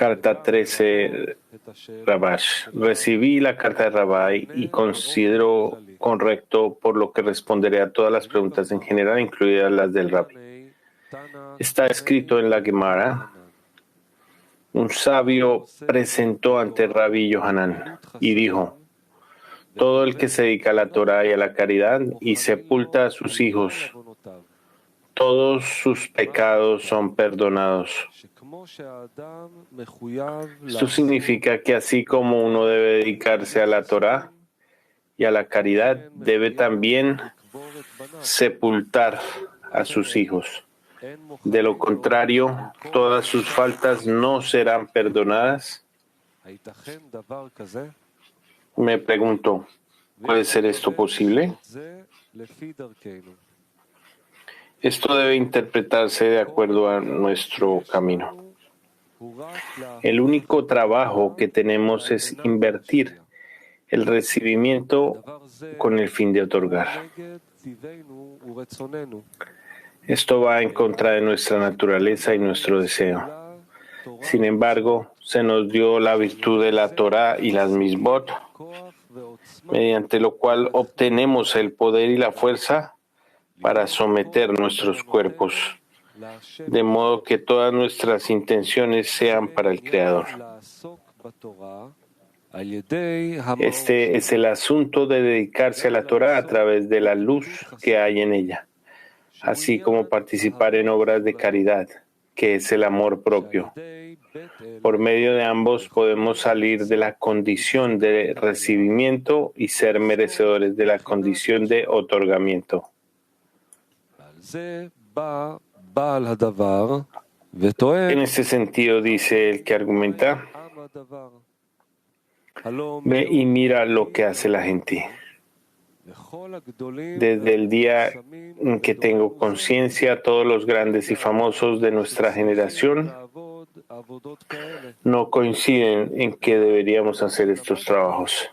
Carta 13, Rabash. Recibí la carta de Rabai y considero correcto, por lo que responderé a todas las preguntas en general, incluidas las del Rabbi. Está escrito en la Gemara: un sabio presentó ante Rabbi Yohanan y dijo: todo el que se dedica a la Torah y a la caridad y sepulta a sus hijos, todos sus pecados son perdonados. Esto significa que así como uno debe dedicarse a la Torah y a la caridad, debe también sepultar a sus hijos. De lo contrario, todas sus faltas no serán perdonadas. Me pregunto, ¿puede ser esto posible? Esto debe interpretarse de acuerdo a nuestro camino. El único trabajo que tenemos es invertir el recibimiento con el fin de otorgar. Esto va en contra de nuestra naturaleza y nuestro deseo. Sin embargo, se nos dio la virtud de la Torah y las misbot, mediante lo cual obtenemos el poder y la fuerza para someter nuestros cuerpos, de modo que todas nuestras intenciones sean para el Creador. Este es el asunto de dedicarse a la Torah a través de la luz que hay en ella, así como participar en obras de caridad, que es el amor propio. Por medio de ambos podemos salir de la condición de recibimiento y ser merecedores de la condición de otorgamiento. En este sentido, dice el que argumenta: ve y mira lo que hace la gente. Desde el día en que tengo conciencia, todos los grandes y famosos de nuestra generación no coinciden en que deberíamos hacer estos trabajos.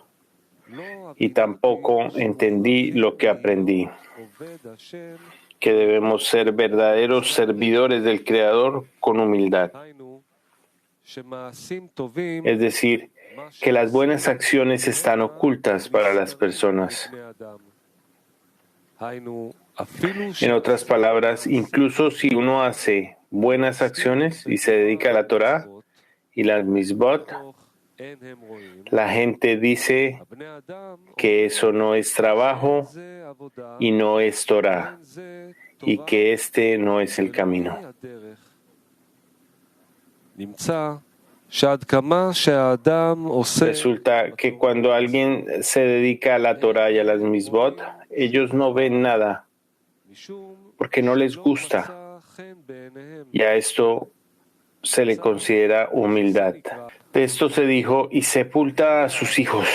Y tampoco entendí lo que aprendí, que debemos ser verdaderos servidores del Creador con humildad. Es decir, que las buenas acciones están ocultas para las personas. En otras palabras, incluso si uno hace buenas acciones y se dedica a la Torah y las misbot, la gente dice que eso no es trabajo y no es Torah, y que este no es el camino. Resulta que cuando alguien se dedica a la Torah y a las misbot, ellos no ven nada, porque no les gusta, y a esto se le considera humildad. De esto se dijo: y sepulta a sus hijos,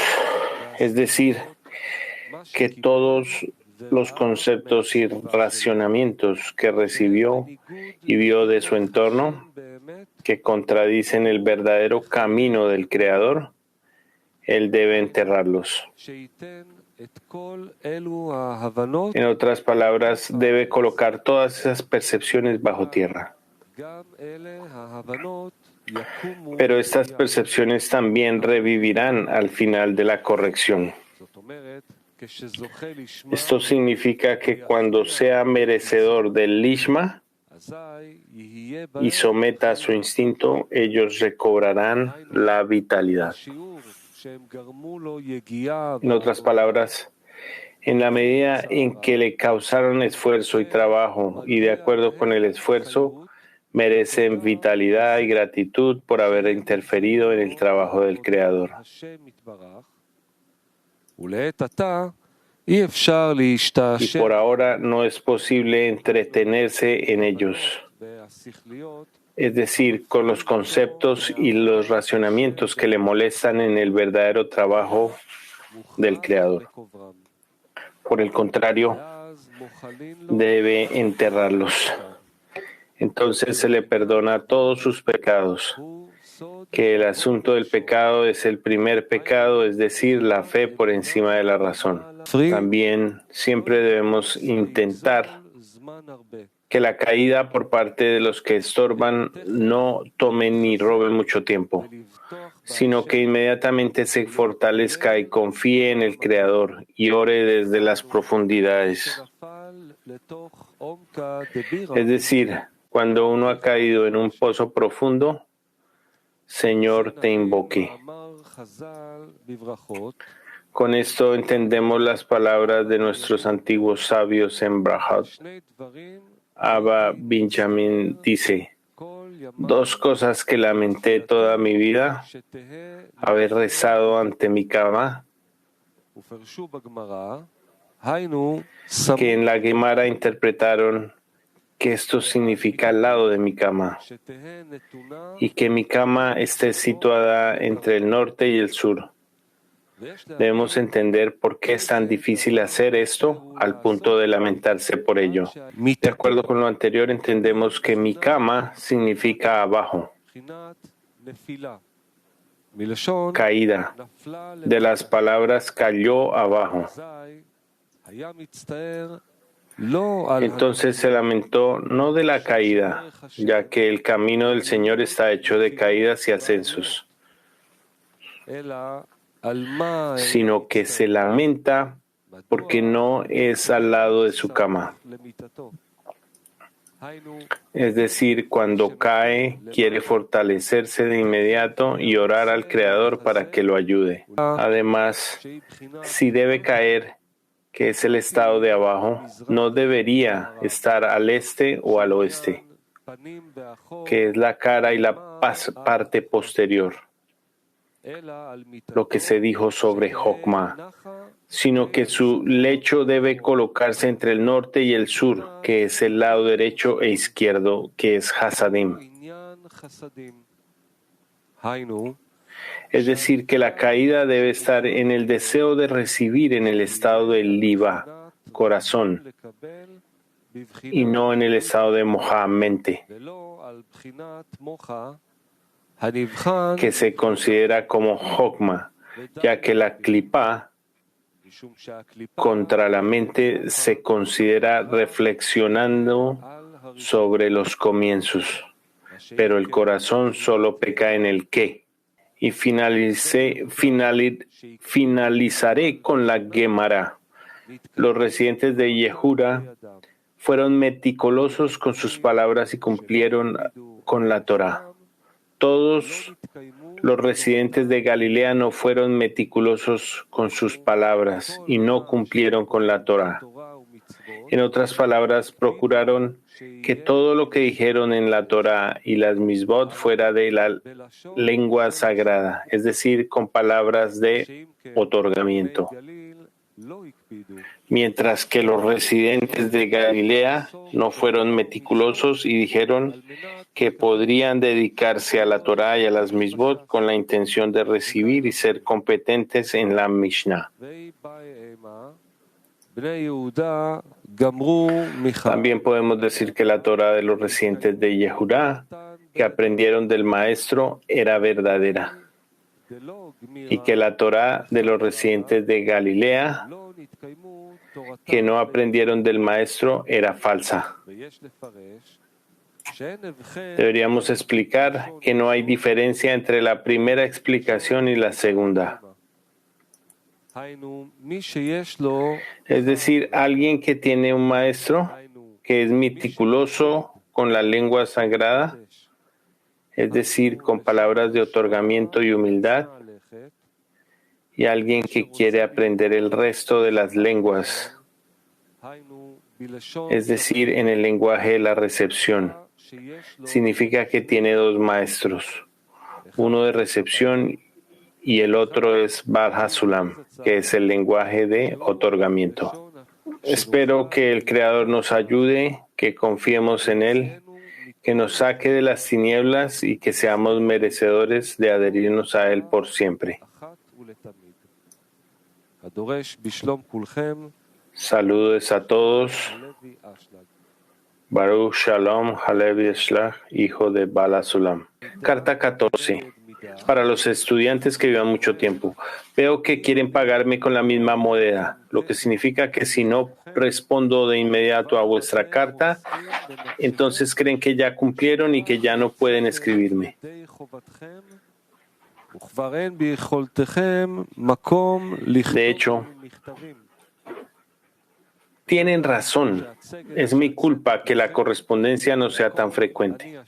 es decir, que todos los conceptos y racionamientos que recibió y vio de su entorno, que contradicen el verdadero camino del Creador, él debe enterrarlos. En otras palabras, debe colocar todas esas percepciones bajo tierra. Pero estas percepciones también revivirán al final de la corrección. Esto significa que cuando sea merecedor del lishma y someta a su instinto, ellos recobrarán la vitalidad. En otras palabras, en la medida en que le causaron esfuerzo y trabajo, y de acuerdo con el esfuerzo, merecen vitalidad y gratitud por haber interferido en el trabajo del Creador. Y por ahora no es posible entretenerse en ellos, es decir, con los conceptos y los racionamientos que le molestan en el verdadero trabajo del Creador. Por el contrario, debe enterrarlos. Entonces se le perdona todos sus pecados, que el asunto del pecado es el primer pecado, es decir, la fe por encima de la razón. También siempre debemos intentar que la caída por parte de los que estorban no tome ni robe mucho tiempo, sino que inmediatamente se fortalezca y confíe en el Creador y ore desde las profundidades. Es decir, cuando uno ha caído en un pozo profundo, Señor, te invoque. Con esto entendemos las palabras de nuestros antiguos sabios en Brahot. Abba Benjamin dice: dos cosas que lamenté toda mi vida: haber rezado ante mi cama, que en la Gemara interpretaron que esto significa al lado de mi cama, y que mi cama esté situada entre el norte y el sur. Debemos entender por qué es tan difícil hacer esto al punto de lamentarse por ello. De acuerdo con lo anterior, entendemos que mi cama significa abajo, caída, de las palabras cayó abajo. Entonces se lamentó no de la caída, ya que el camino del Señor está hecho de caídas y ascensos, sino que se lamenta porque no es al lado de su cama. Es decir, cuando cae, quiere fortalecerse de inmediato y orar al Creador para que lo ayude. Además, si debe caer, que es el estado de abajo, no debería estar al este o al oeste, que es la cara y la parte posterior, lo que se dijo sobre Jokma, sino que su lecho debe colocarse entre el norte y el sur, que es el lado derecho e izquierdo, que es Hasadim. Es decir, que la caída debe estar en el deseo de recibir en el estado del Liba, corazón, y no en el estado de Moja, mente, que se considera como Jokma, ya que la Klipá contra la mente se considera reflexionando sobre los comienzos, pero el corazón solo peca en el qué. Y finalizaré con la Gemara. Los residentes de Yehura fueron meticulosos con sus palabras y cumplieron con la Torá. Todos los residentes de Galilea no fueron meticulosos con sus palabras y no cumplieron con la Torá. En otras palabras, procuraron que todo lo que dijeron en la Torá y las misbot fuera de la lengua sagrada, es decir, con palabras de otorgamiento. Mientras que los residentes de Galilea no fueron meticulosos y dijeron que podrían dedicarse a la Torá y a las misbot con la intención de recibir y ser competentes en la Mishnah. También podemos decir que la Torá de los residentes de Yehudá, que aprendieron del maestro, era verdadera, y que la Torá de los residentes de Galilea, que no aprendieron del maestro, era falsa. Deberíamos explicar que no hay diferencia entre la primera explicación y la segunda. Es decir, alguien que tiene un maestro que es meticuloso con la lengua sagrada, es decir, con palabras de otorgamiento y humildad, y alguien que quiere aprender el resto de las lenguas, es decir, en el lenguaje de la recepción. Significa que tiene dos maestros, uno de recepción y el otro es Bar Hasulam, que es el lenguaje de otorgamiento. Espero que el Creador nos ayude, que confiemos en Él, que nos saque de las tinieblas y que seamos merecedores de adherirnos a Él por siempre. Saludos a todos. Baruch Shalom Halevi Eshlach, hijo de Bala Sulam. Carta 14. para los estudiantes que vivan mucho tiempo. Veo que quieren pagarme con la misma moneda, lo que significa que si no respondo de inmediato a vuestra carta, entonces creen que ya cumplieron y que ya no pueden escribirme. De hecho, tienen razón. Es mi culpa que la correspondencia no sea tan frecuente.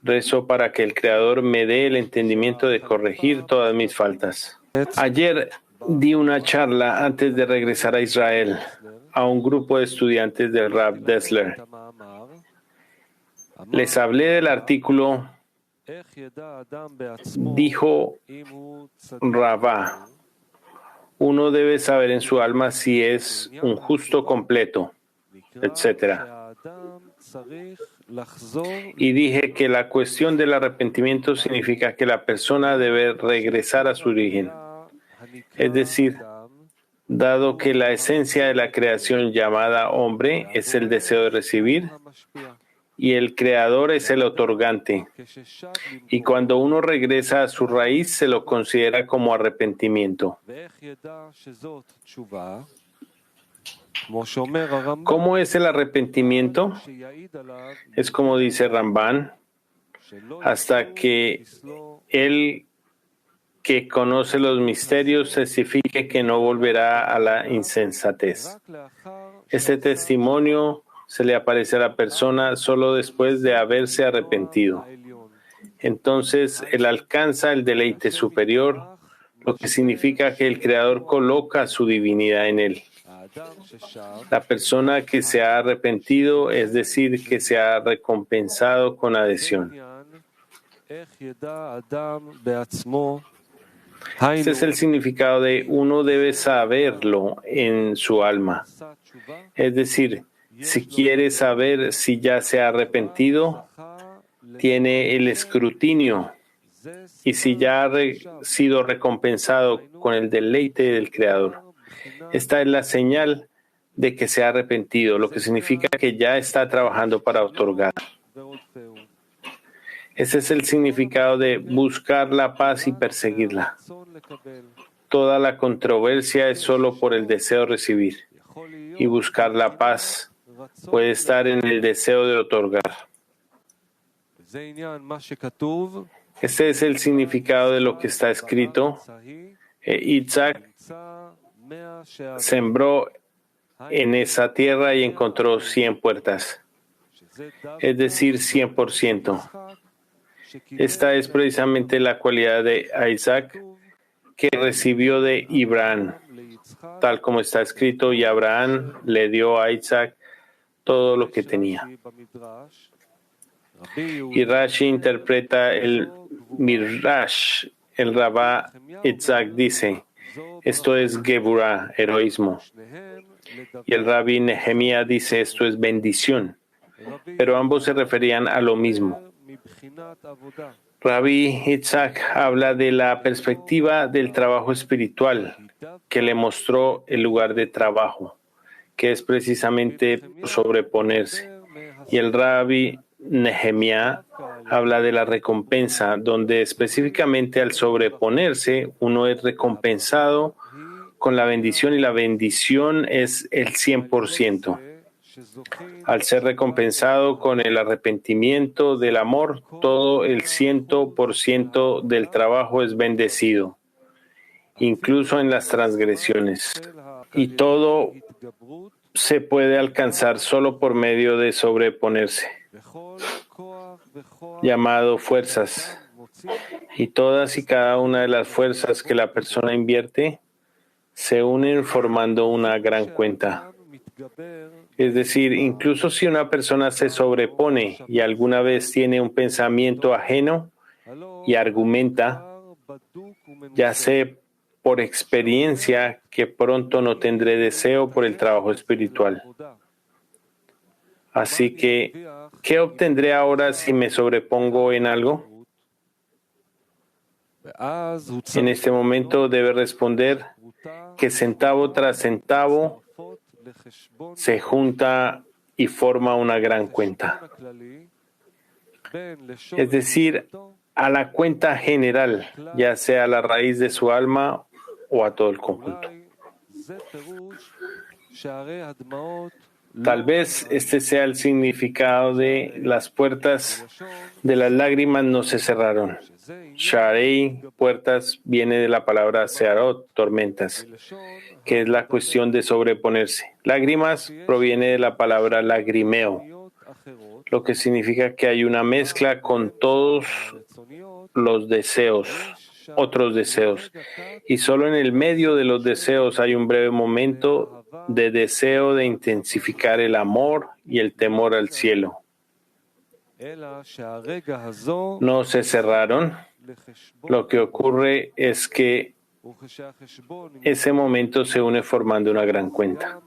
Rezo para que el Creador me dé el entendimiento de corregir todas mis faltas. Ayer di una charla antes de regresar a Israel a un grupo de estudiantes del Rav Dessler. Les hablé del artículo. Dijo Ravá: uno debe saber en su alma si es un justo completo, etc. Y dije que la cuestión del arrepentimiento significa que la persona debe regresar a su origen. Es decir, dado que la esencia de la creación llamada hombre es el deseo de recibir y el creador es el otorgante. Y cuando uno regresa a su raíz se lo considera como arrepentimiento. ¿Cómo es el arrepentimiento? Es como dice Ramban, hasta que el que conoce los misterios testifique que no volverá a la insensatez. Este testimonio se le aparece a la persona solo después de haberse arrepentido. Entonces él alcanza el deleite superior, lo que significa que el Creador coloca su divinidad en él. La persona que se ha arrepentido, es decir, que se ha recompensado con adhesión. Este es el significado de uno debe saberlo en su alma. Es decir, si quiere saber si ya se ha arrepentido, tiene el escrutinio. Y si ya ha sido recompensado con el deleite del Creador. Esta es la señal de que se ha arrepentido, lo que significa que ya está trabajando para otorgar. Ese es el significado de buscar la paz y perseguirla. Toda la controversia es solo por el deseo de recibir. Y buscar la paz puede estar en el deseo de otorgar. Este es el significado de lo que está escrito. Isaac sembró en esa tierra y encontró 100 puertas, es decir, 100%. Esta es precisamente la cualidad de Isaac que recibió de Abraham, tal como está escrito, y Abraham le dio a Isaac todo lo que tenía. Y Rashi interpreta el Midrash. El Rabá Isaac dice: esto es Geburah, heroísmo. Y el Rabbi Nehemia dice: esto es bendición. Pero ambos se referían a lo mismo. Rabbi Isaac habla de la perspectiva del trabajo espiritual que le mostró el lugar de trabajo, que es precisamente sobreponerse. Y el Rabbi Nehemia habla de la recompensa, donde específicamente al sobreponerse uno es recompensado con la bendición y la bendición es el 100%. Al ser recompensado con el arrepentimiento del amor, todo el 100% del trabajo es bendecido, incluso en las transgresiones. Y todo se puede alcanzar solo por medio de sobreponerse, llamado fuerzas. Y todas y cada una de las fuerzas que la persona invierte se unen formando una gran cuenta. Es decir, incluso si una persona se sobrepone y alguna vez tiene un pensamiento ajeno y argumenta, ya sé por experiencia que pronto no tendré deseo por el trabajo espiritual. Así que, ¿qué obtendré ahora si me sobrepongo en algo? En este momento debe responder que centavo tras centavo se junta y forma una gran cuenta. Es decir, a la cuenta general, ya sea a la raíz de su alma o a todo el conjunto. Tal vez este sea el significado de las puertas de las lágrimas no se cerraron. Sharei, puertas, viene de la palabra searot, tormentas, que es la cuestión de sobreponerse. Lágrimas proviene de la palabra lagrimeo, lo que significa que hay una mezcla con todos los deseos, otros deseos. Y solo en el medio de los deseos hay un breve momento de deseo de intensificar el amor y el temor al cielo. No se cerraron. Lo que ocurre es que ese momento se une formando una gran cuenta.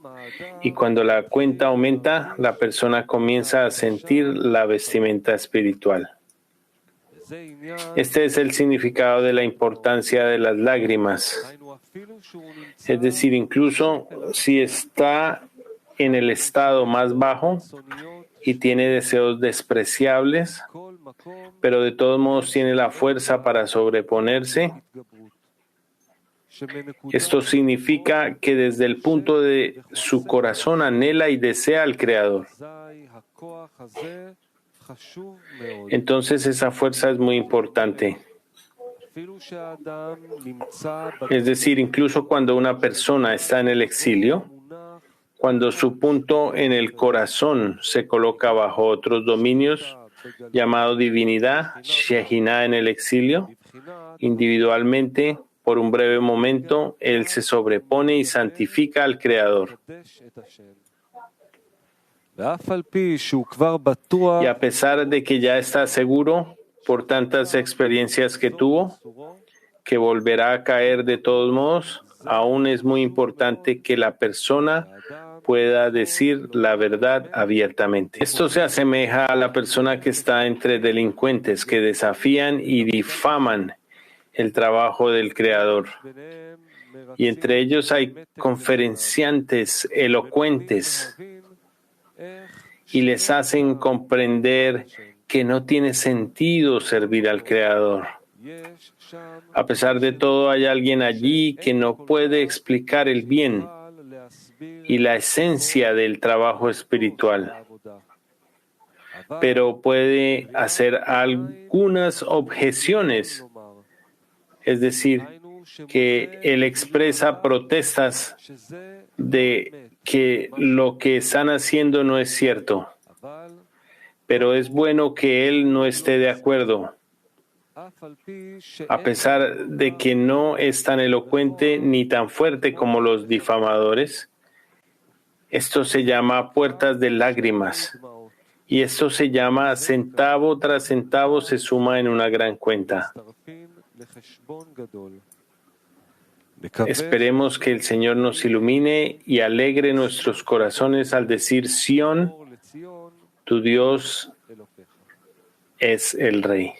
Y cuando la cuenta aumenta, la persona comienza a sentir la vestimenta espiritual. Este es el significado de la importancia de las lágrimas. Es decir, incluso si está en el estado más bajo y tiene deseos despreciables, pero de todos modos tiene la fuerza para sobreponerse, esto significa que desde el punto de su corazón anhela y desea al Creador. Entonces esa fuerza es muy importante. Es decir, incluso cuando una persona está en el exilio, cuando su punto en el corazón se coloca bajo otros dominios, llamado divinidad, Shehinah en el exilio, individualmente, por un breve momento, él se sobrepone y santifica al Creador. Y a pesar de que ya está seguro, por tantas experiencias que tuvo, que volverá a caer de todos modos, aún es muy importante que la persona pueda decir la verdad abiertamente. Esto se asemeja a la persona que está entre delincuentes que desafían y difaman el trabajo del Creador. Y entre ellos hay conferenciantes elocuentes y les hacen comprender que no tiene sentido servir al Creador. A pesar de todo, hay alguien allí que no puede explicar el bien y la esencia del trabajo espiritual, pero puede hacer algunas objeciones. Es decir, que él expresa protestas de que lo que están haciendo no es cierto, pero es bueno que él no esté de acuerdo, a pesar de que no es tan elocuente ni tan fuerte como los difamadores. Esto se llama puertas de lágrimas, y esto se llama centavo tras centavo se suma en una gran cuenta. Esperemos que el Señor nos ilumine y alegre nuestros corazones al decir: Sión, tu Dios es el Rey.